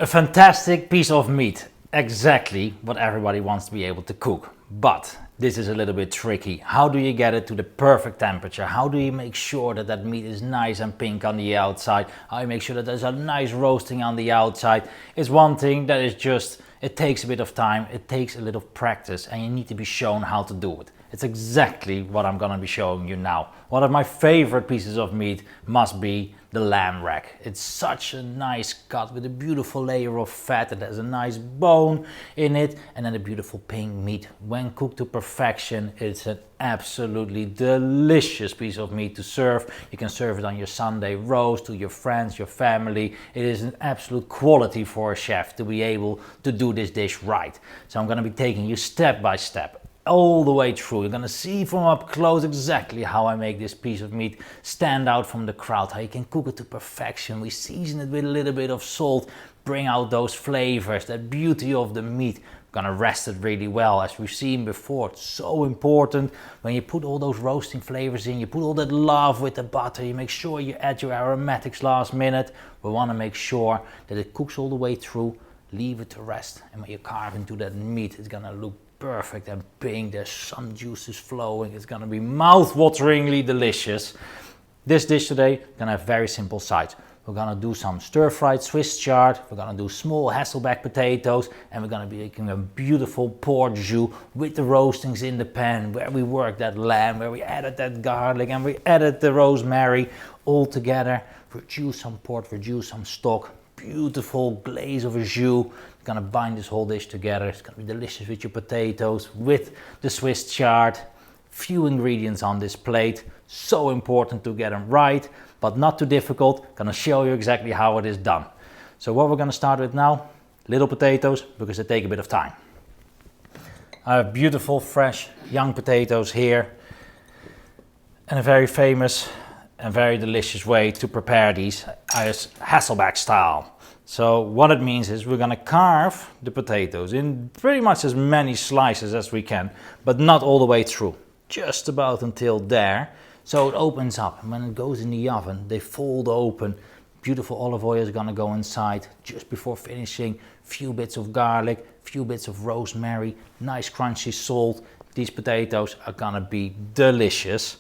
A fantastic piece of meat, exactly what everybody wants to be able to cook. But this is a little bit tricky. How do you get it to the perfect temperature? How do you make sure that that meat is nice and pink on the outside? How do you make sure that there's a nice roasting on the outside? It's one thing that is just, it takes a bit of time, it takes a little practice, and you need to be shown how to do it. It's exactly what I'm gonna be showing you now. One of my favorite pieces of meat must be the lamb rack. It's such a nice cut with a beautiful layer of fat that has a nice bone in it, and then a beautiful pink meat. When cooked to perfection, it's an absolutely delicious piece of meat to serve. You can serve it on your Sunday roast to your friends, your family. It is an absolute quality for a chef to be able to do this dish right. So I'm gonna be taking you step by step all the way through. You're gonna see from up close exactly how I make this piece of meat stand out from the crowd, how you can cook it to perfection. We season it with a little bit of salt, bring out those flavors, that beauty of the meat. We're gonna rest it really well, as we've seen before. It's so important when you put all those roasting flavors in, you put all that love with the butter, you make sure you add your aromatics last minute. We wanna make sure that it cooks all the way through, leave it to rest, and when you carve into that meat, it's gonna look perfect and pink. There's some juices flowing. It's gonna be mouth-wateringly delicious. This dish today gonna have very simple sides. We're gonna do some stir-fried Swiss chard. We're gonna do small Hasselback potatoes, and we're gonna be making a beautiful pork jus with the roastings in the pan, where we worked that lamb, where we added that garlic, and we added the rosemary all together. Reduce some port, reduce some stock. Beautiful glaze of a jus. It's gonna bind this whole dish together. It's gonna be delicious with your potatoes, with the Swiss chard. Few ingredients on this plate. So important to get them right, but not too difficult. Gonna show you exactly how it is done. So what we're gonna start with now, little potatoes, because they take a bit of time. I have beautiful, fresh, young potatoes here, and a very famous and very delicious way to prepare these is Hasselback style. So what it means is we're gonna carve the potatoes in pretty much as many slices as we can, but not all the way through, just about until there. So it opens up, and when it goes in the oven, they fold open. Beautiful olive oil is gonna go inside just before finishing. Few bits of garlic, few bits of rosemary, nice crunchy salt. These potatoes are gonna be delicious.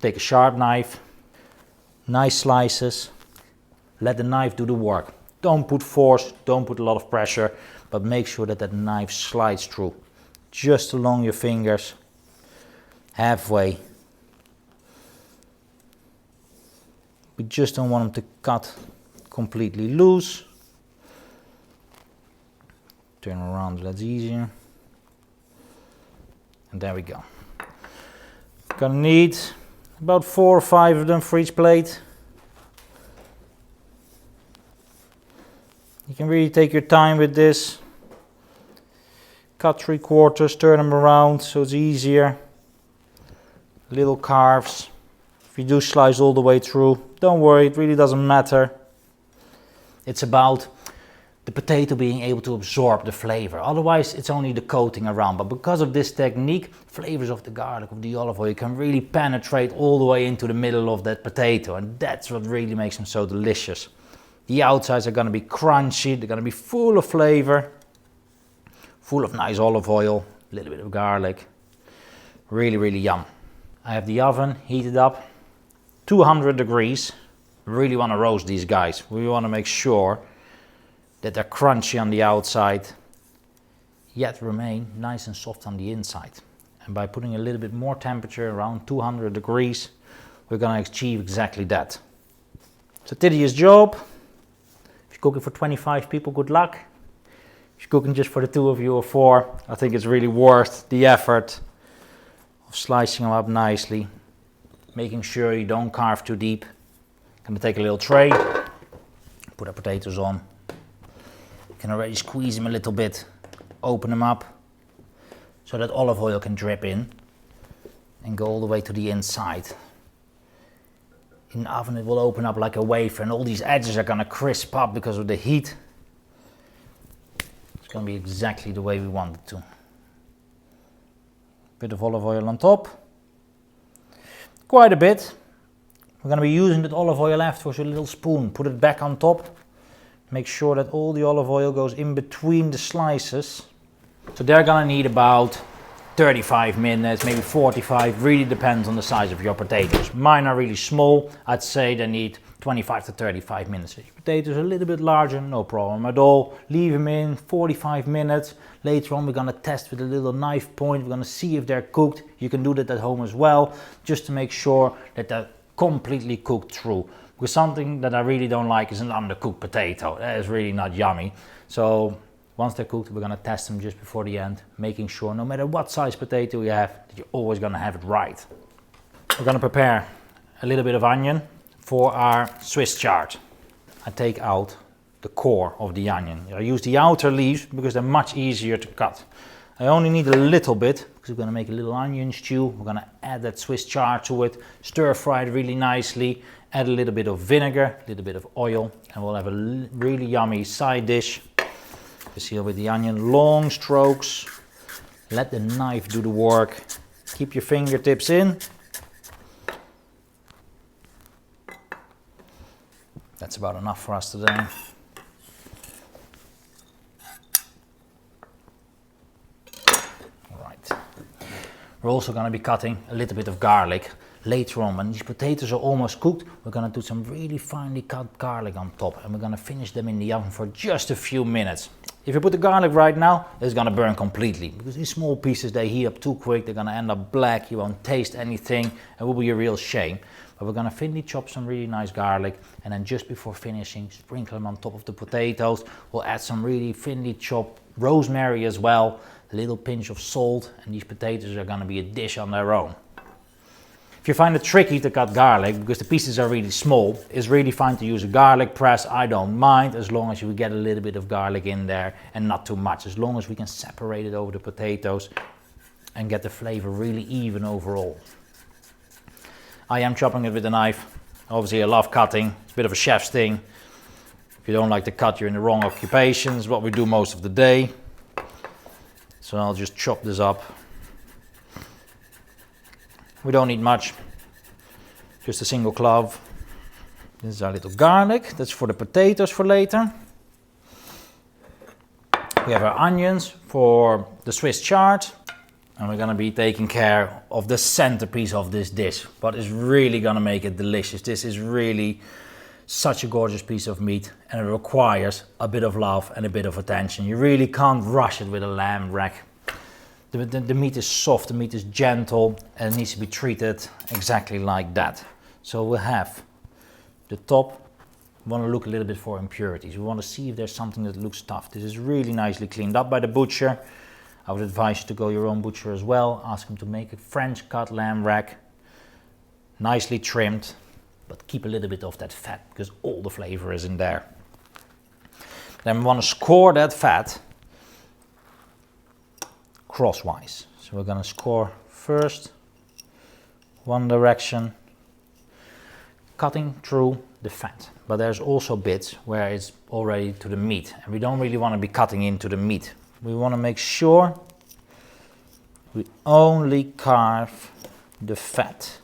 Take a sharp knife, nice slices, let the knife do the work. Don't put force, don't put a lot of pressure, but make sure that that knife slides through. Just along your fingers, halfway. We just don't want them to cut completely loose. Turn around, that's easier. And there we go. Gonna need about 4 or 5 of them for each plate. You can really take your time with this. Cut 3/4, turn them around so it's easier. Little carves. If you do slice all the way through, don't worry, it really doesn't matter. It's about the potato being able to absorb the flavor. Otherwise, it's only the coating around. But because of this technique, flavors of the garlic, of the olive oil can really penetrate all the way into the middle of that potato. And that's what really makes them so delicious. The outsides are gonna be crunchy, they're gonna be full of flavor, full of nice olive oil, a little bit of garlic. Really, really yum. I have the oven heated up, 200 degrees. We really wanna roast these guys. We wanna make sure that they're crunchy on the outside, yet remain nice and soft on the inside. And by putting a little bit more temperature, around 200 degrees, we're gonna achieve exactly that. It's a tedious job. If you're cooking for 25 people, good luck. If you're cooking just for the 2 of you or 4, I think it's really worth the effort of slicing them up nicely, making sure you don't carve too deep. Gonna take a little tray, put our potatoes on. Can already squeeze them a little bit, open them up so that olive oil can drip in and go all the way to the inside. In the oven it will open up like a wafer, and all these edges are gonna crisp up because of the heat. It's gonna be exactly the way we want it to. Bit of olive oil on top, quite a bit. We're gonna be using that olive oil afterwards with a little spoon. Put it back on top. Make sure that all the olive oil goes in between the slices. So they're gonna need about 35 minutes, maybe 45, really depends on the size of your potatoes. Mine are really small, I'd say they need 25 to 35 minutes. If your potatoes are a little bit larger, no problem at all. Leave them in 45 minutes. Later on we're gonna test with a little knife point, we're gonna see if they're cooked. You can do that at home as well, just to make sure that they're completely cooked through. Because something that I really don't like is an undercooked potato. That is really not yummy. So once they're cooked, we're gonna test them just before the end, making sure no matter what size potato you have, that you're always gonna have it right. We're gonna prepare a little bit of onion for our Swiss chard. I take out the core of the onion. I use the outer leaves because they're much easier to cut. I only need a little bit because we're gonna make a little onion stew. We're gonna add that Swiss chard to it, stir fry it really nicely, add a little bit of vinegar, a little bit of oil, and we'll have a really yummy side dish. Just here with the onion, long strokes. Let the knife do the work. Keep your fingertips in. That's about enough for us today. All right. We're also going to be cutting a little bit of garlic. Later on, when these potatoes are almost cooked, we're going to do some really finely cut garlic on top, and we're going to finish them in the oven for just a few minutes. If you put the garlic right now, it's going to burn completely, because these small pieces, they heat up too quick, they're going to end up black, you won't taste anything, it will be a real shame. But we're going to thinly chop some really nice garlic, and then just before finishing, sprinkle them on top of the potatoes. We'll add some really thinly chopped rosemary as well, a little pinch of salt, and these potatoes are going to be a dish on their own. If you find it tricky to cut garlic because the pieces are really small, it's really fine to use a garlic press. I don't mind, as long as you get a little bit of garlic in there and not too much, as long as we can separate it over the potatoes and get the flavor really even overall. I am chopping it with a knife. Obviously I love cutting, it's a bit of a chef's thing. If you don't like to cut, you're in the wrong occupation. It's what we do most of the day. So I'll just chop this up. We don't need much, just a single clove. This is our little garlic, that's for the potatoes for later. We have our onions for the Swiss chard, and we're gonna be taking care of the centerpiece of this dish. What is really gonna make it delicious. This is really such a gorgeous piece of meat, and it requires a bit of love and a bit of attention. You really can't rush it with a lamb rack. The meat is soft, the meat is gentle, and it needs to be treated exactly like that. So we'll have the top. We want to look a little bit for impurities. We want to see if there's something that looks tough. This is really nicely cleaned up by the butcher. I would advise you to go your own butcher as well. Ask him to make a French cut lamb rack, nicely trimmed, but keep a little bit of that fat because all the flavor is in there. Then we want to score that fat crosswise. So we're going to score first one direction, cutting through the fat. But there's also bits where it's already to the meat, and we don't really want to be cutting into the meat. We want to make sure we only carve the fat.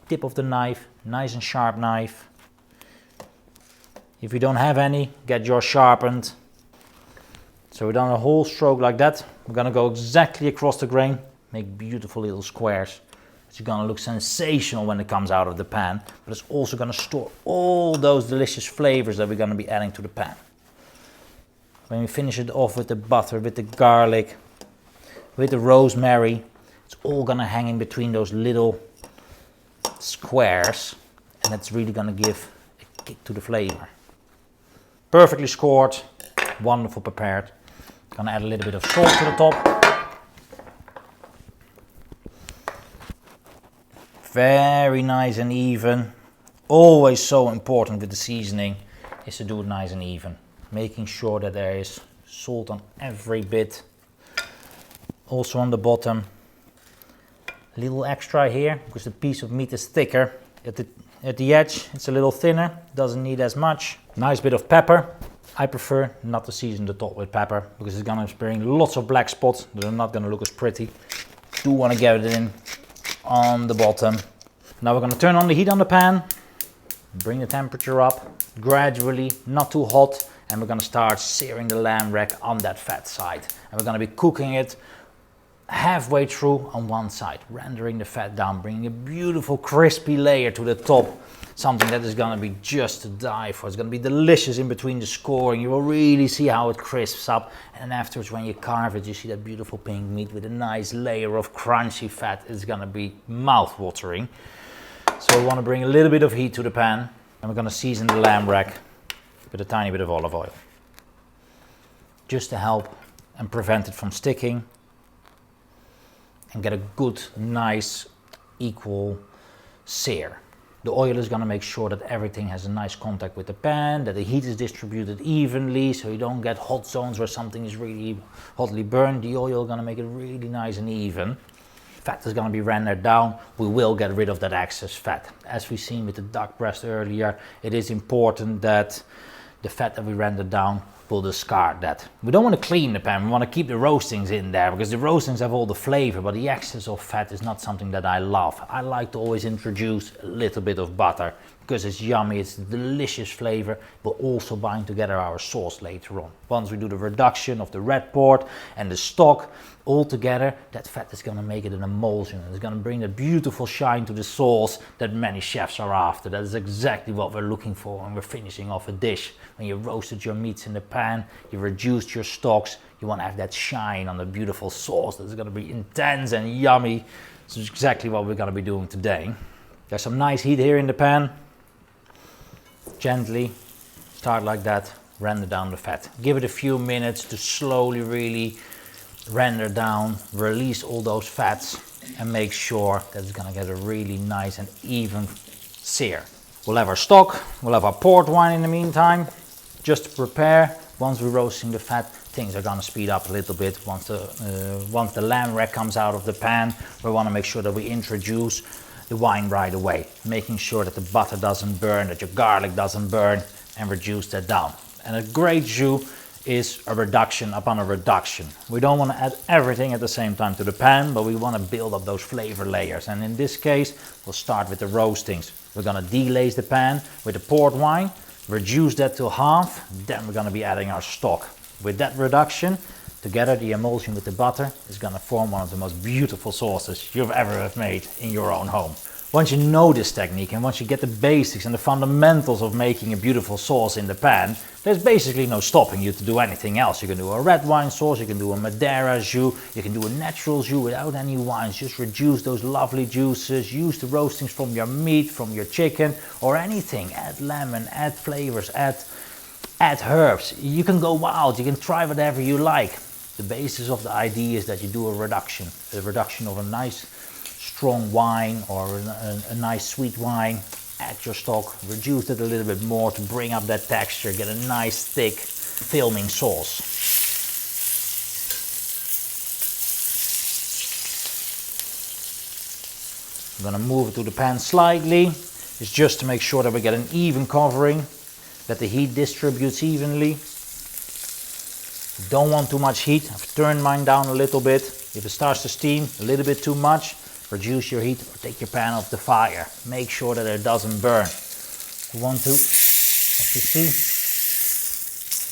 Tip of the knife, nice and sharp knife. If you don't have any, get yours sharpened. So we've done a whole stroke like that. We're gonna go exactly across the grain, make beautiful little squares. It's gonna look sensational when it comes out of the pan, but it's also gonna store all those delicious flavors that we're gonna be adding to the pan. When we finish it off with the butter, with the garlic, with the rosemary, it's all gonna hang in between those little squares, and that's really gonna give a kick to the flavor. Perfectly scored, wonderful prepared. Gonna add a little bit of salt to the top. Very nice and even. Always so important with the seasoning is to do it nice and even. Making sure that there is salt on every bit. Also on the bottom. A little extra here because the piece of meat is thicker. At the edge it's a little thinner, doesn't need as much. Nice bit of pepper. I prefer not to season the top with pepper because it's going to bring lots of black spots that are not going to look as pretty. Do want to get it in on the bottom. Now we're going to turn on the heat on the pan, bring the temperature up. gradually, not too hot, and we're gonna start searing the lamb rack on that fat side. And we're gonna be cooking it halfway through on one side, rendering the fat down, bringing a beautiful crispy layer to the top. Something that is gonna be just to die for. It's gonna be delicious in between the scoring. You will really see how it crisps up. And then afterwards, when you carve it, you see that beautiful pink meat with a nice layer of crunchy fat. It's gonna be mouth-watering. So we wanna bring a little bit of heat to the pan, and we're gonna season the lamb rack with a tiny bit of olive oil, just to help and prevent it from sticking, and get a good, nice, equal sear. The oil is going to make sure that everything has a nice contact with the pan, that the heat is distributed evenly, so you don't get hot zones where something is really hotly burned. The oil is going to make it really nice and even. Fat is going to be rendered down. We will get rid of that excess fat. As we've seen with the duck breast earlier, it is important that the fat that we render down will discard that. We don't want to clean the pan, we want to keep the roastings in there, because the roastings have all the flavor, but the excess of fat is not something that I love. I like to always introduce a little bit of butter, because it's yummy, it's delicious flavor, but also bind together our sauce later on. Once we do the reduction of the red port and the stock all together, that fat is going to make it an emulsion. It's going to bring a beautiful shine to the sauce that many chefs are after. That is exactly what we're looking for when we're finishing off a dish. When you roasted your meats in the pan, you reduced your stocks, you want to have that shine on the beautiful sauce that's going to be intense and yummy. So it's exactly what we're going to be doing today. There's some nice heat here in the pan. Gently start like that, render down the fat. Give it a few minutes to slowly really render down, release all those fats, and make sure that it's going to get a really nice and even sear. We'll have our stock, we'll have our port wine in the meantime, just to prepare. Once we're roasting the fat, things are going to speed up a little bit. Once the lamb rack comes out of the pan, we want to make sure that we introduce the wine right away, making sure that the butter doesn't burn, that your garlic doesn't burn, and reduce that down. And a great jus is a reduction upon a reduction. We don't want to add everything at the same time to the pan, but we want to build up those flavor layers. And in this case, we'll start with the roastings. We're going to deglaze the pan with the port wine, reduce that to half, then we're going to be adding our stock. With that reduction, together the emulsion with the butter is going to form one of the most beautiful sauces you've ever have made in your own home. Once you know this technique, and once you get the basics and the fundamentals of making a beautiful sauce in the pan, there's basically no stopping you to do anything else. You can do a red wine sauce, you can do a Madeira jus, you can do a natural jus without any wines. Just reduce those lovely juices, use the roastings from your meat, from your chicken, or anything. Add lemon, add flavors, add herbs. You can go wild, you can try whatever you like. The basis of the idea is that you do a reduction of a nice strong wine or a nice sweet wine. Add your stock, reduce it a little bit more to bring up that texture, get a nice thick filming sauce. I'm gonna move it to the pan slightly. It's just to make sure that we get an even covering, that the heat distributes evenly. Don't want too much heat. I've turned mine down a little bit. If it starts to steam a little bit too much, reduce your heat or take your pan off the fire. Make sure that it doesn't burn. You want to, as you see,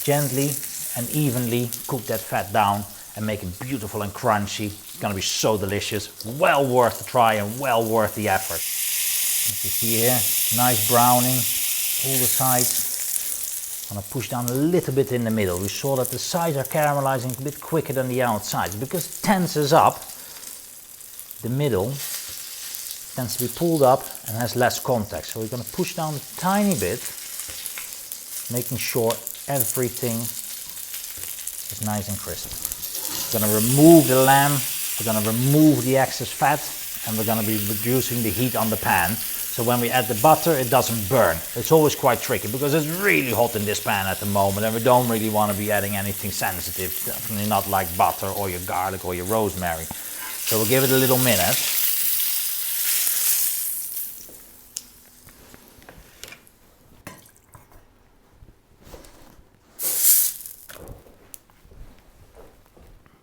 gently and evenly cook that fat down and make it beautiful and crunchy. It's gonna be so delicious. Well worth the try and well worth the effort. As you see here, nice browning, all the sides. I'm gonna push down a little bit in the middle. We saw that the sides are caramelizing a bit quicker than the outsides because it tenses up. The middle tends to be pulled up and has less contact. So we're going to push down a tiny bit, making sure everything is nice and crisp. We're going to remove the lamb, we're going to remove the excess fat, and we're going to be reducing the heat on the pan. So when we add the butter, it doesn't burn. It's always quite tricky because it's really hot in this pan at the moment, and we don't really want to be adding anything sensitive, definitely not like butter or your garlic or your rosemary. So we'll give it a little minute.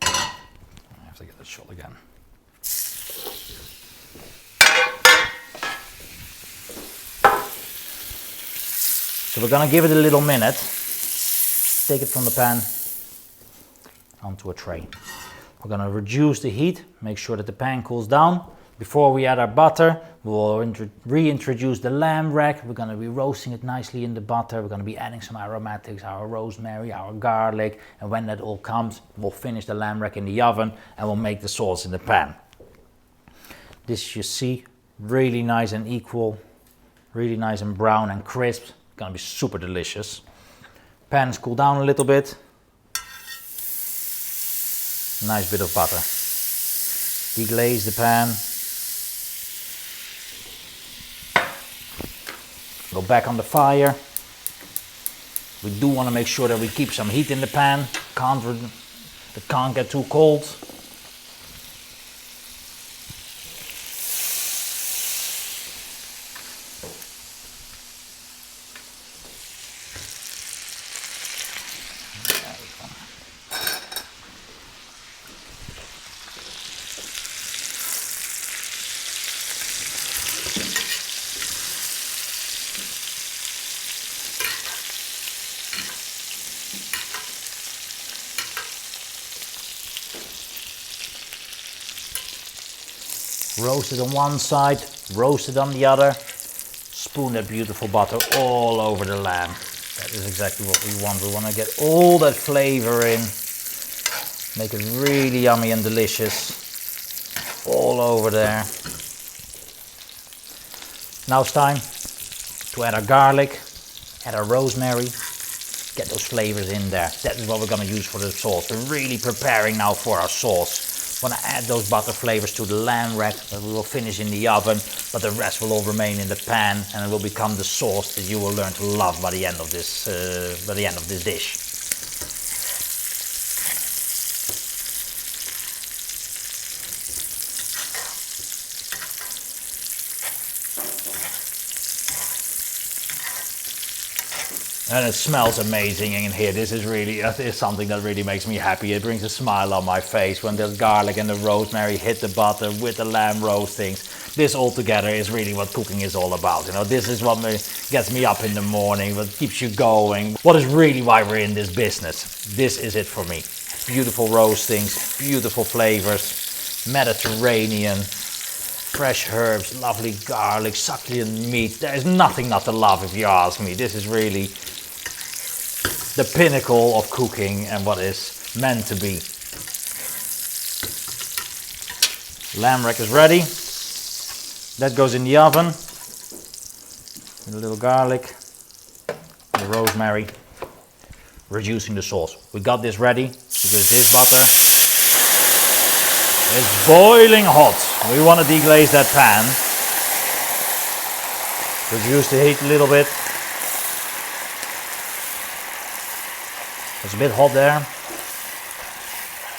I have to get that shot again. So we're gonna give it a little minute. Take it from the pan onto a tray. We're gonna reduce the heat, make sure that the pan cools down. Before we add our butter, we'll reintroduce the lamb rack. We're gonna be roasting it nicely in the butter. We're gonna be adding some aromatics, our rosemary, our garlic. And when that all comes, we'll finish the lamb rack in the oven and we'll make the sauce in the pan. This you see, really nice and equal, really nice and brown and crisp. Gonna be super delicious. Pan's cool down a little bit. Nice bit of butter. Deglaze the pan. Go back on the fire. We do want to make sure that we keep some heat in the pan. It can't get too cold. Roast it on one side, roast it on the other. Spoon that beautiful butter all over the lamb. That is exactly what we want. We want to get all that flavor in. Make it really yummy and delicious. All over there. Now it's time to add our garlic, add our rosemary. Get those flavors in there. That is what we're going to use for the sauce. We're really preparing now for our sauce. Want to add those butter flavors to the lamb rack that we will finish in the oven, but the rest will all remain in the pan and it will become the sauce that you will learn to love by the end of this dish. And it smells amazing in here. This is something that really makes me happy. It brings a smile on my face when the garlic and the rosemary hit the butter with the lamb roastings. This all together is really what cooking is all about. You know, this is what gets me up in the morning, what keeps you going. What is really why we're in this business. This is it for me. Beautiful roastings, beautiful flavors, Mediterranean, fresh herbs, lovely garlic, succulent meat. There is nothing not to love if you ask me. This is really the pinnacle of cooking and what is meant to be. Lamb rack is ready. That goes in the oven with a little garlic, the rosemary, reducing the sauce. We got this ready because this butter is boiling hot. We want to deglaze that pan. Reduce the heat a little bit. It's a bit hot there.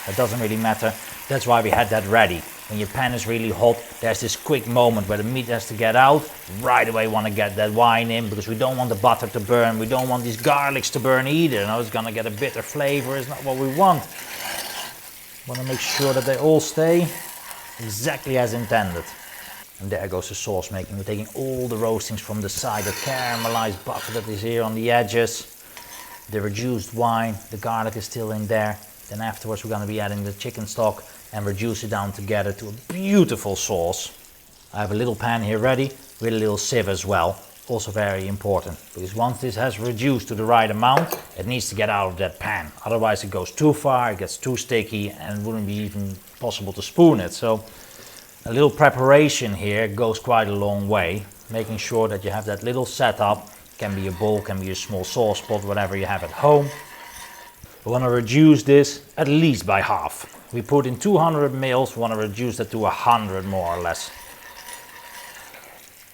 That doesn't really matter. That's why we had that ready. When your pan is really hot, there's this quick moment where the meat has to get out. Right away want to get that wine in because we don't want the butter to burn. We don't want these garlics to burn either. You know, it's going to get a bitter flavor. It's not what we want. Want to make sure that they all stay exactly as intended. And there goes the sauce making. We're taking all the roastings from the side, the caramelized butter that is here on the edges. The reduced wine, the garlic is still in there. Then afterwards we're going to be adding the chicken stock and reduce it down together to a beautiful sauce. I have a little pan here ready with a little sieve as well. Also very important, because once this has reduced to the right amount, it needs to get out of that pan. Otherwise it goes too far, it gets too sticky and it wouldn't be even possible to spoon it. So a little preparation here goes quite a long way, making sure that you have that little setup. Can be a bowl, can be a small sauce pot, whatever you have at home. We want to reduce this at least by half. We put in 200 mils, we want to reduce that to 100 more or less.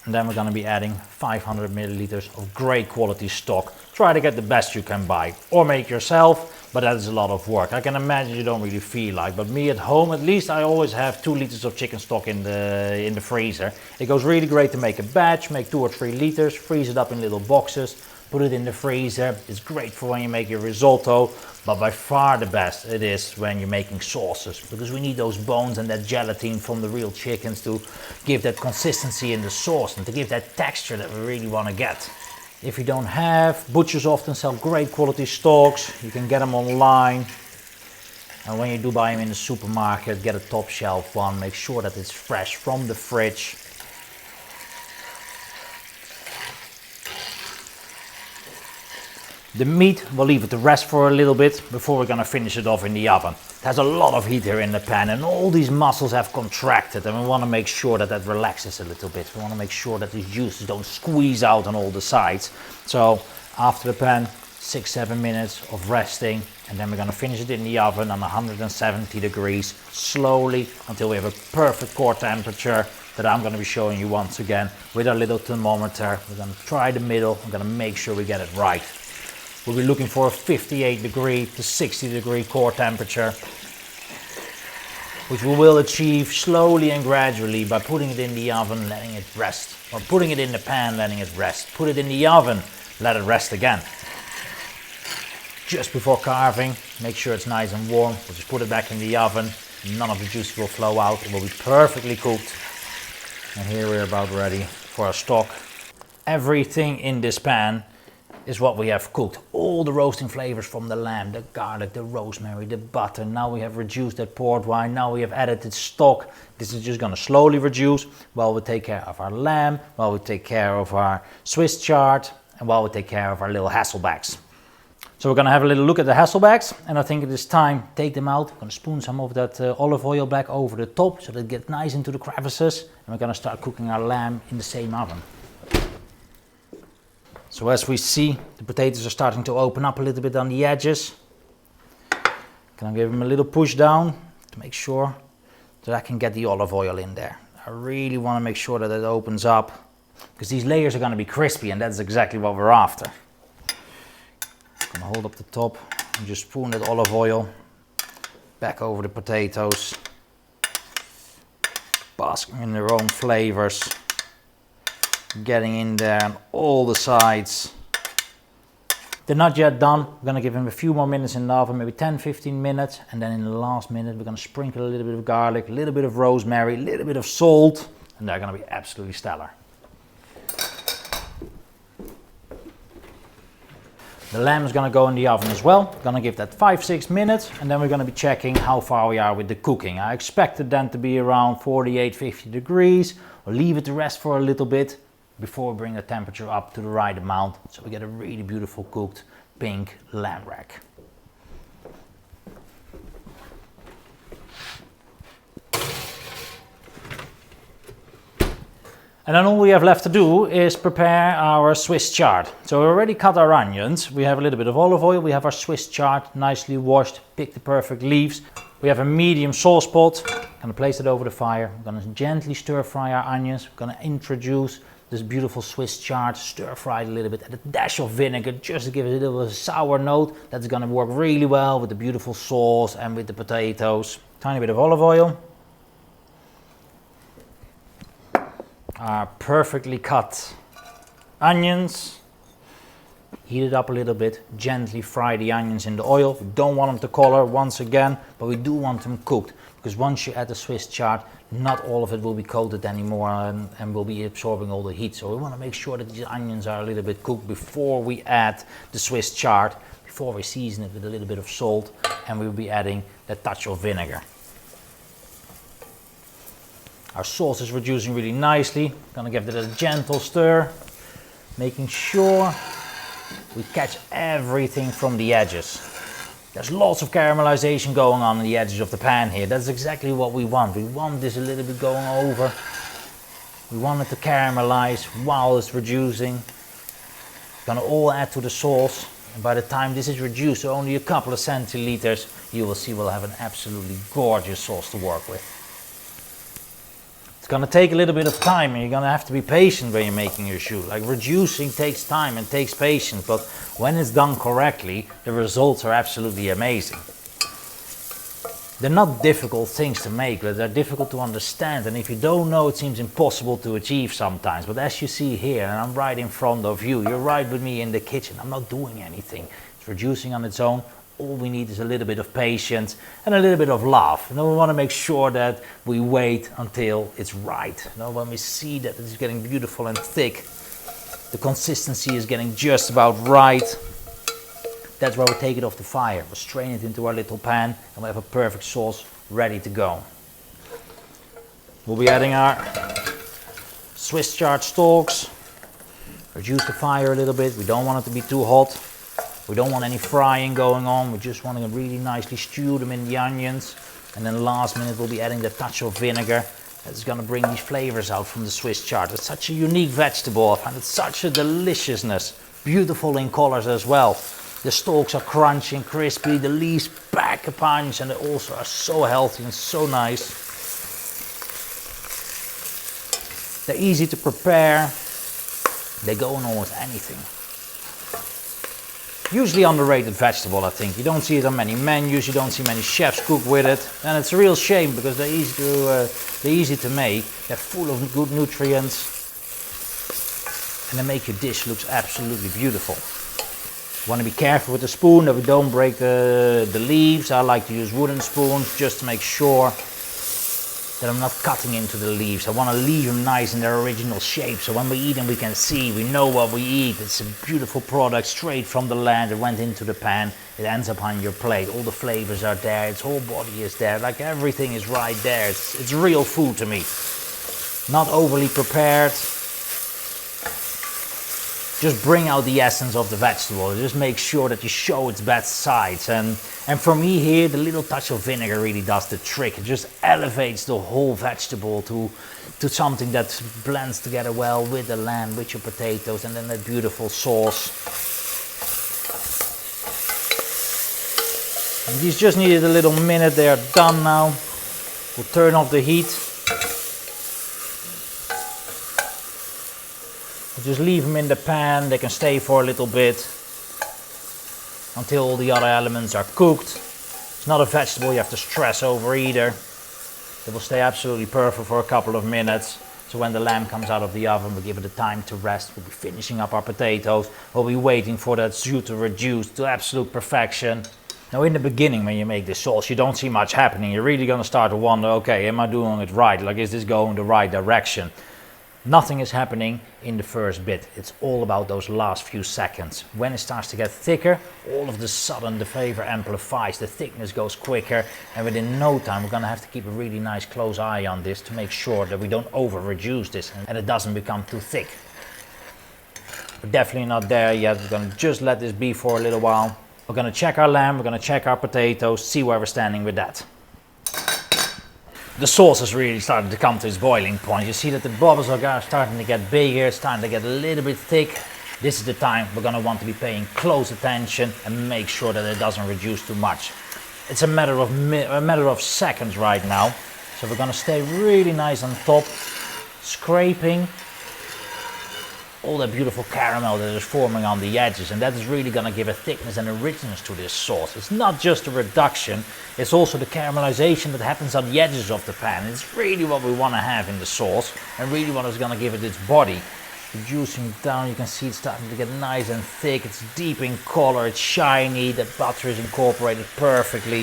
And then we're going to be adding 500 milliliters of great quality stock. Try to get the best you can buy or make yourself, but that is a lot of work. I can imagine you don't really feel like, but me at home, at least I always have 2 liters of chicken stock in the freezer. It goes really great to make a batch, make 2 or 3 liters, freeze it up in little boxes, put it in the freezer. It's great for when you make your risotto, but by far the best it is when you're making sauces, because we need those bones and that gelatin from the real chickens to give that consistency in the sauce and to give that texture that we really want to get. If you don't have, butchers often sell great quality stocks. You can get them online. And when you do buy them in the supermarket, get a top shelf one. Make sure that it's fresh from the fridge. The meat, we'll leave it to rest for a little bit before we're going to finish it off in the oven. It has a lot of heat here in the pan and all these muscles have contracted, and we want to make sure that that relaxes a little bit. We want to make sure that these juices don't squeeze out on all the sides. So after the pan, 6-7 minutes of resting, and then we're going to finish it in the oven on 170 degrees slowly until we have a perfect core temperature that I'm going to be showing you once again with our little thermometer. We're going to try the middle. We're going to make sure we get it right. We'll be looking for a 58 degree to 60 degree core temperature, which we will achieve slowly and gradually by putting it in the oven, letting it rest, or putting it in the pan, letting it rest. Put it in the oven, let it rest again. Just before carving, make sure it's nice and warm. We'll just put it back in the oven. None of the juice will flow out. It will be perfectly cooked. And here we're about ready for our stock. Everything in this pan is what we have cooked. All the roasting flavors from the lamb, the garlic, the rosemary, the butter. Now we have reduced that port wine. Now we have added the stock. This is just gonna slowly reduce while we take care of our lamb, while we take care of our Swiss chard, and while we take care of our little Hasselbacks. So we're gonna have a little look at the Hasselbacks, and I think it is time to take them out. We're gonna spoon some of that olive oil back over the top so that it gets nice into the crevices. And we're gonna start cooking our lamb in the same oven. So as we see, the potatoes are starting to open up a little bit on the edges. Gonna give them a little push down to make sure that I can get the olive oil in there. I really wanna make sure that it opens up because these layers are gonna be crispy and that's exactly what we're after. Gonna hold up the top and just spoon that olive oil back over the potatoes, basking in their own flavors. Getting in there on all the sides. They're not yet done. We're going to give them a few more minutes in the oven, maybe 10-15 minutes, and then in the last minute we're going to sprinkle a little bit of garlic, a little bit of rosemary, a little bit of salt, and they're going to be absolutely stellar. The lamb is going to go in the oven as well. We're going to give that 5-6 minutes, and then we're going to be checking how far we are with the cooking. I expected them to be around 48-50 degrees. We'll leave it to rest for a little bit before we bring the temperature up to the right amount, so we get a really beautiful cooked pink lamb rack. And then all we have left to do is prepare our Swiss chard. So we already cut our onions, we have a little bit of olive oil, we have our Swiss chard nicely washed, pick the perfect leaves. We have a medium sauce pot, gonna place it over the fire, we're gonna gently stir fry our onions, we're gonna introduce this beautiful Swiss chard, stir fry it a little bit, add a dash of vinegar just to give it a little sour note. That's gonna work really well with the beautiful sauce and with the potatoes. Tiny bit of olive oil. Our perfectly cut onions. Heat it up a little bit, gently fry the onions in the oil. We don't want them to color once again, but we do want them cooked. Because once you add the Swiss chard, not all of it will be coated anymore and will be absorbing all the heat. So we want to make sure that these onions are a little bit cooked before we add the Swiss chard, before we season it with a little bit of salt, and we'll be adding a touch of vinegar. Our sauce is reducing really nicely. Gonna give it a gentle stir, making sure we catch everything from the edges. There's lots of caramelization going on the edges of the pan here. That's exactly what we want. We want this a little bit going over. We want it to caramelize while it's reducing. It's gonna all add to the sauce. And by the time this is reduced to only a couple of centiliters, you will see we'll have an absolutely gorgeous sauce to work with. It's gonna take a little bit of time and you're gonna have to be patient when you're making your choux. Like reducing takes time and takes patience, but when it's done correctly, the results are absolutely amazing. They're not difficult things to make, but they're difficult to understand. And if you don't know, it seems impossible to achieve sometimes. But as you see here, and I'm right in front of you, you're right with me in the kitchen. I'm not doing anything. It's reducing on its own. All we need is a little bit of patience and a little bit of love. And then we want to make sure that we wait until it's right. You know, when we see that it's getting beautiful and thick, The consistency is getting just about right. That's where we take it off the fire. We strain it into our little pan and we have a perfect sauce ready to go. We'll be adding our Swiss chard stalks. Reduce the fire a little bit. We don't want it to be too hot. We don't want any frying going on. We just want to really nicely stew them in the onions. And then last minute we'll be adding the touch of vinegar. That's going to bring these flavors out from the Swiss chard. It's such a unique vegetable. I find it such a deliciousness. Beautiful in colors as well. The stalks are crunchy and crispy. The leaves pack a punch and they also are so healthy and so nice. They're easy to prepare. They go in almost anything. Usually underrated vegetable, I think. You don't see it on many menus, you don't see many chefs cook with it. And it's a real shame because they're easy to make. They're full of good nutrients. And they make your dish look absolutely beautiful. You want to be careful with the spoon that we don't break the leaves. I like to use wooden spoons just to make sure that I'm not cutting into the leaves. I want to leave them nice in their original shape, so when we eat them we can see, we know what we eat. It's a beautiful product straight from the land. It went into the pan, it ends up on your plate. All the flavors are there, its whole body is there, like everything is right there. It's real food to me. Not overly prepared. Just bring out the essence of the vegetable. Just make sure that you show its best sides. And for me here, the little touch of vinegar really does the trick. It just elevates the whole vegetable to something that blends together well with the lamb, with your potatoes, and then that beautiful sauce. And these just needed a little minute. They are done now. We'll turn off the heat. Just leave them in the pan, they can stay for a little bit until all the other elements are cooked. It's not a vegetable you have to stress over either. It will stay absolutely perfect for a couple of minutes. So when the lamb comes out of the oven, we'll give it the time to rest. We'll be finishing up our potatoes. We'll be waiting for that jus to reduce to absolute perfection. Now in the beginning when you make this sauce, you don't see much happening. You're really going to start to wonder, okay, am I doing it right? Like, is this going the right direction? Nothing is happening in the first bit. It's all about those last few seconds. When it starts to get thicker, all of a sudden the flavor amplifies, the thickness goes quicker, and within no time we're gonna have to keep a really nice close eye on this to make sure that we don't over reduce this and it doesn't become too thick. We're definitely not there yet. We're gonna just let this be for a little while. We're gonna check our lamb, we're gonna check our potatoes, see where we're standing with that. The sauce is really starting to come to its boiling point. You see that the bubbles are starting to get bigger, it's starting to get a little bit thick. This is the time we're going to want to be paying close attention and make sure that it doesn't reduce too much. It's a matter of seconds right now. So we're going to stay really nice on top, scraping all that beautiful caramel that is forming on the edges, and that is really going to give a thickness and a richness to this sauce. It's not just a reduction, it's also the caramelization that happens on the edges of the pan. It's really what we want to have in the sauce and really what is going to give it its body. Reducing it down, you can see it's starting to get nice and thick, it's deep in color, it's shiny, the butter is incorporated perfectly.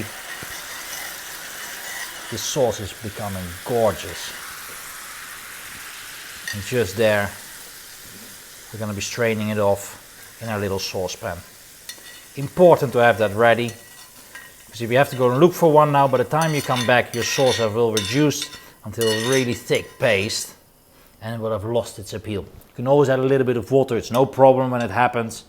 This sauce is becoming gorgeous. And just there, we're going to be straining it off in our little saucepan. Important to have that ready, because if you have to go and look for one now, by the time you come back your sauce will reduce until a really thick paste and it will have lost its appeal. You can always add a little bit of water, it's no problem when it happens.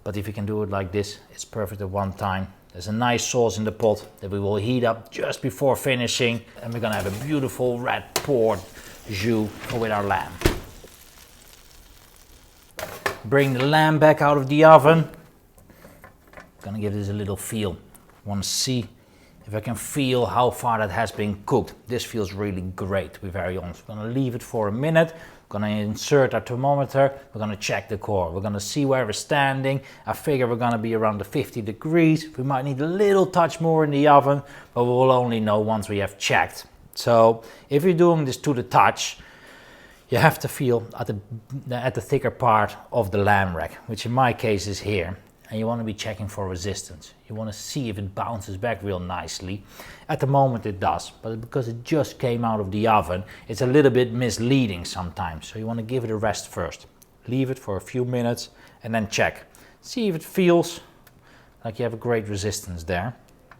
But if you can do it like this, it's perfect at one time. There's a nice sauce in the pot that we will heat up just before finishing, and we're going to have a beautiful red port jus with our lamb. Bring the lamb back out of the oven. Gonna give this a little feel. Want to see if I can feel how far that has been cooked. This feels really great, to be very honest. We're gonna leave it for a minute. We're gonna insert our thermometer. We're gonna check the core. We're gonna see where we're standing. I figure we're gonna be around the 50 degrees. We might need a little touch more in the oven, but we will only know once we have checked. So if you're doing this to the touch, you have to feel at the thicker part of the lamb rack, which in my case is here. and you want to be checking for resistance. You want to see if it bounces back real nicely. At the moment it does, but because it just came out of the oven, it's a little bit misleading sometimes. So you want to give it a rest first. Leave it for a few minutes and then check. See if it feels like you have a great resistance there.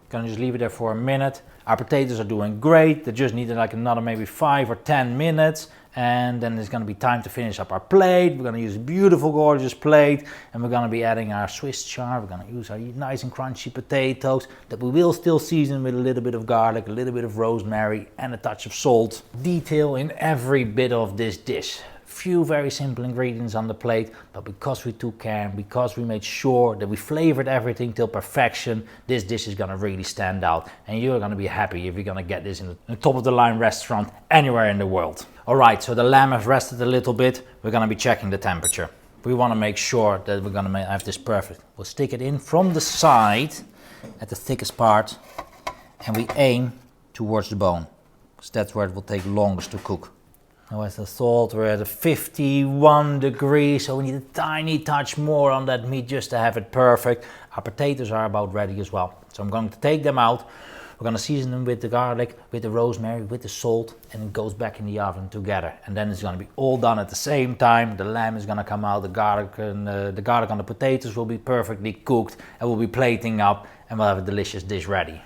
Gonna just leave it there for a minute. Our potatoes are doing great. They just need like another maybe 5 or 10 minutes. And then it's gonna be time to finish up our plate. We're gonna use a beautiful, gorgeous plate. And we're gonna be adding our Swiss chard. We're gonna use our nice and crunchy potatoes that we will still season with a little bit of garlic, a little bit of rosemary, and a touch of salt. Detail in every bit of this dish. Few very simple ingredients on the plate, but because we took care, because we made sure that we flavored everything till perfection, this dish is gonna really stand out, and you're gonna be happy if you're gonna get this in a top of the line restaurant anywhere in the world. All right, so the lamb has rested a little bit. We're gonna be checking the temperature. We wanna make sure that we're gonna have this perfect. We'll stick it in from the side at the thickest part, and we aim towards the bone, because that's where it will take longest to cook. Now, as I thought, we're at a 51 degrees, so we need a tiny touch more on that meat just to have it perfect. Our potatoes are about ready as well. So I'm going to take them out. We're going to season them with the garlic, with the rosemary, with the salt, and it goes back in the oven together. And then it's going to be all done at the same time. The lamb is going to come out, the garlic on the potatoes will be perfectly cooked, and we'll be plating up, and we'll have a delicious dish ready.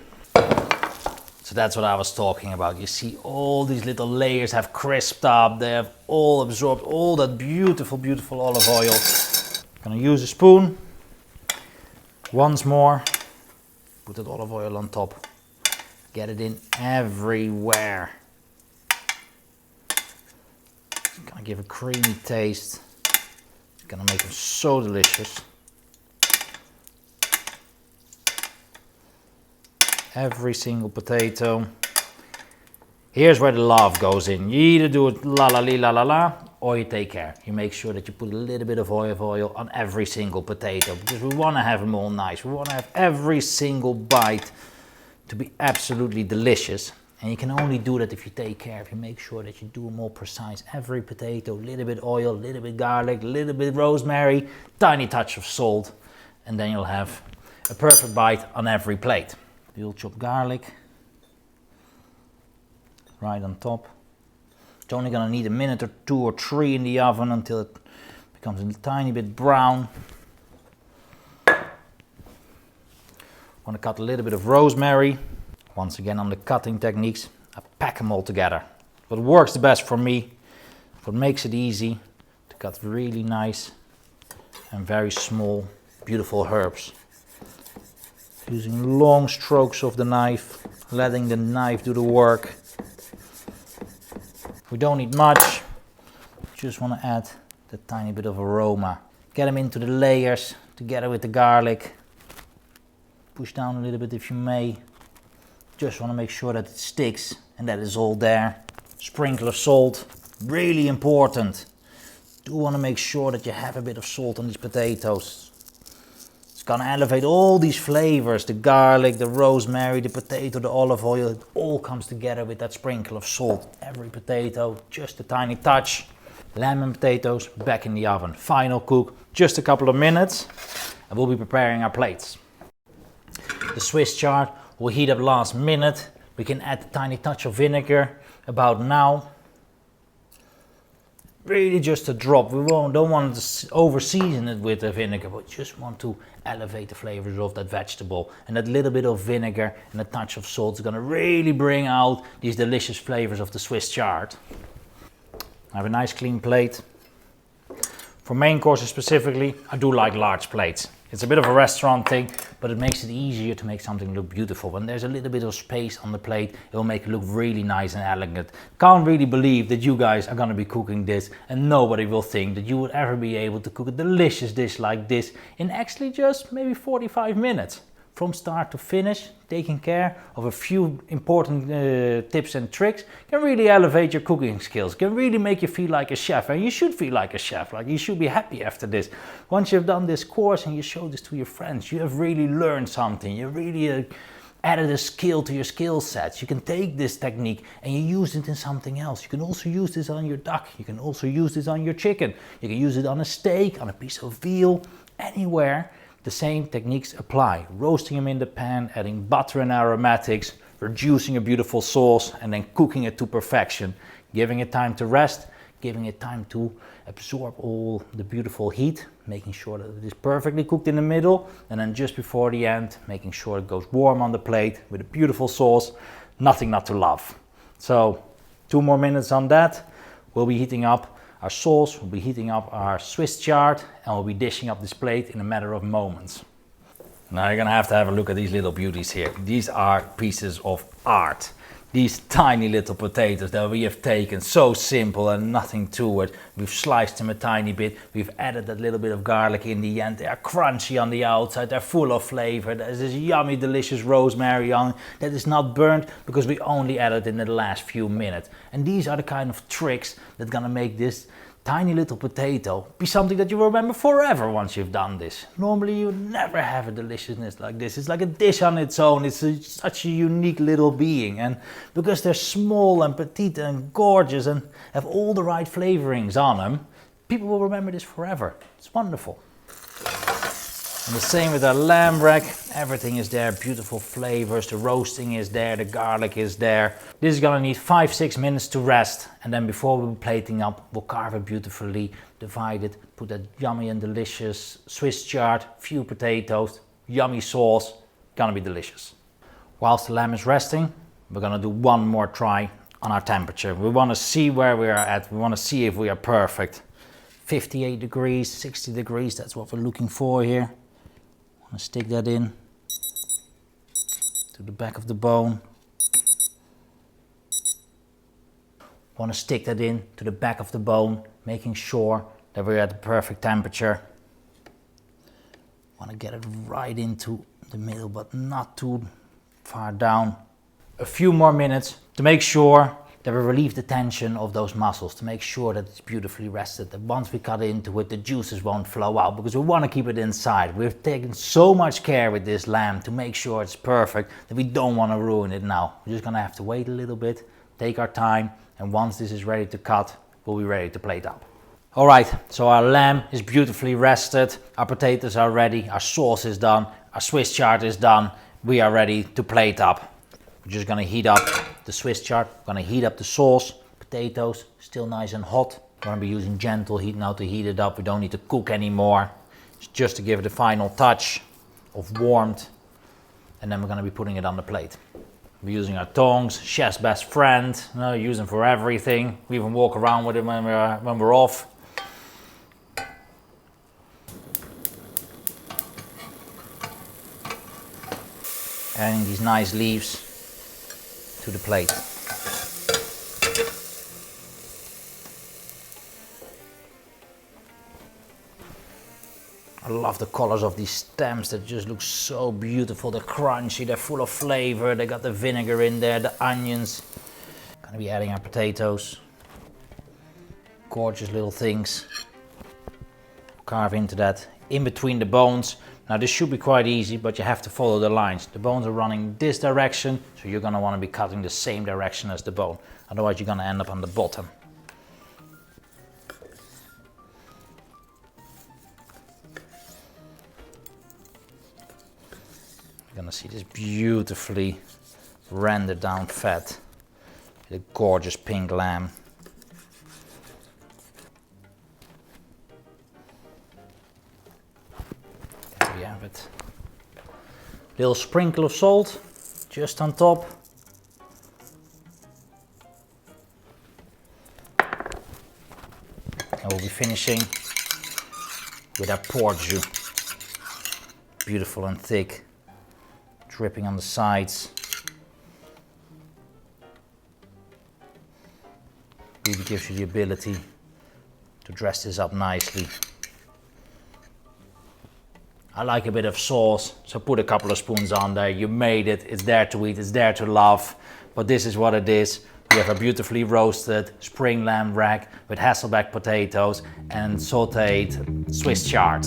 So that's what I was talking about. You see all these little layers have crisped up. They have all absorbed all that beautiful, beautiful olive oil. I'm gonna use a spoon. Once more. Put that olive oil on top. Get it in everywhere. It's gonna give a creamy taste. It's gonna make them so delicious. Every single potato. Here's where the love goes in. You either do it la la li la la la, or you take care. You make sure that you put a little bit of olive oil on every single potato, because we want to have them all nice. We want to have every single bite to be absolutely delicious. And you can only do that if you take care, if you make sure that you do them all precise. Every potato, a little bit oil, a little bit garlic, a little bit rosemary, tiny touch of salt, and then you'll have a perfect bite on every plate. You'll chop garlic right on top. It's only gonna need a minute or 2 or 3 in the oven until it becomes a tiny bit brown. Want to cut a little bit of rosemary. Once again on the cutting techniques, I pack them all together. What works the best for me, what makes it easy to cut really nice and very small, beautiful herbs. Using long strokes of the knife, letting the knife do the work. We don't need much, just want to add the tiny bit of aroma. Get them into the layers together with the garlic. Push down a little bit if you may. Just want to make sure that it sticks and that it's all there. Sprinkle of salt, really important. Do want to make sure that you have a bit of salt on these potatoes. Gonna elevate all these flavors, the garlic, the rosemary, the potato, the olive oil. It all comes together with that sprinkle of salt. Every potato, just a tiny touch. Lamb and potatoes back in the oven. Final cook, just a couple of minutes, and we'll be preparing our plates. The Swiss chard will heat up last minute. We can add a tiny touch of vinegar about now. Really just a drop. We don't want to over season it with the vinegar, but just want to elevate the flavors of that vegetable. And that little bit of vinegar and a touch of salt is going to really bring out these delicious flavors of the Swiss chard. I have a nice clean plate. For main courses specifically, I do like large plates. It's a bit of a restaurant thing, but it makes it easier to make something look beautiful. When there's a little bit of space on the plate, it will make it look really nice and elegant. Can't really believe that you guys are gonna be cooking this and nobody will think that you would ever be able to cook a delicious dish like this in actually just maybe 45 minutes. From start to finish, taking care of a few important tips and tricks can really elevate your cooking skills, can really make you feel like a chef, and you should feel like a chef, like you should be happy after this. Once you've done this course and you show this to your friends, you have really learned something, you really added a skill to your skill sets. You can take this technique and you use it in something else. You can also use this on your duck, you can also use this on your chicken, you can use it on a steak, on a piece of veal, anywhere The same techniques apply. Roasting them in the pan, adding butter and aromatics, reducing a beautiful sauce, and then cooking it to perfection. Giving it time to rest, giving it time to absorb all the beautiful heat, making sure that it is perfectly cooked in the middle, and then just before the end, making sure it goes warm on the plate with a beautiful sauce. Nothing not to love. So 2 more minutes on that. We'll be heating up our sauce, we'll be heating up our Swiss chard, and we'll be dishing up this plate in a matter of moments. Now you're gonna have to have a look at these little beauties here. These are pieces of art. These tiny little potatoes that we have taken, so simple and nothing to it. We've sliced them a tiny bit, we've added that little bit of garlic in the end. They are crunchy on the outside, they're full of flavor. There's this yummy, delicious rosemary on that is not burnt because we only added it in the last few minutes. And these are the kind of tricks that are gonna make this tiny little potato be something that you will remember forever once you've done this. Normally you never have a deliciousness like this. It's like a dish on its own. It's such a unique little being, and because they're small and petite and gorgeous and have all the right flavorings on them, people will remember this forever. It's wonderful. And the same with our lamb rack. Everything is there, beautiful flavors, the roasting is there, the garlic is there. This is gonna need 5-6 minutes to rest, and then before we'll be plating up, we'll carve it beautifully, divide it, put that yummy and delicious Swiss chard, few potatoes, yummy sauce, gonna be delicious. Whilst the lamb is resting, we're gonna do one more try on our temperature. We wanna see where we are at, we wanna see if we are perfect. 58 degrees, 60 degrees, that's what we're looking for here. I'm gonna stick that in to the back of the bone. Want to stick that in to the back of the bone, making sure that we're at the perfect temperature. Want to get it right into the middle, but not too far down. A few more minutes to make sure that we relieve the tension of those muscles, to make sure that it's beautifully rested, that once we cut into it, the juices won't flow out, because we want to keep it inside. We've taken so much care with this lamb to make sure it's perfect that we don't want to ruin it now. We're just going to have to wait a little bit, take our time, and once this is ready to cut, we'll be ready to plate up. All right, so our lamb is beautifully rested, our potatoes are ready, our sauce is done, our Swiss chard is done, we are ready to plate up. We're just gonna heat up the Swiss chard, we're gonna heat up the sauce, potatoes, still nice and hot. We're gonna be using gentle heat now to heat it up, we don't need to cook anymore. It's just to give it a final touch of warmth, and then we're gonna be putting it on the plate. We're using our tongs, chef's best friend, use them for everything. We even walk around with it when we're off. Adding these nice leaves to the plate. I love the colors of these stems, that just look so beautiful. They're crunchy, they're full of flavor, they got the vinegar in there, the onions. Gonna be adding our potatoes. Gorgeous little things. Carve into that, in between the bones. Now this should be quite easy, but you have to follow the lines. The bones are running this direction, so you're gonna wanna be cutting the same direction as the bone. Otherwise you're gonna end up on the bottom. You're gonna see this beautifully rendered down fat. The gorgeous pink lamb. There we have it. Little sprinkle of salt just on top. And we'll be finishing with our pork jus. Beautiful and thick, dripping on the sides. Really gives you the ability to dress this up nicely. I like a bit of sauce, so put a couple of spoons on there. You made it, it's there to eat, it's there to love. But this is what it is. We have a beautifully roasted spring lamb rack with Hasselback potatoes and sauteed Swiss chard.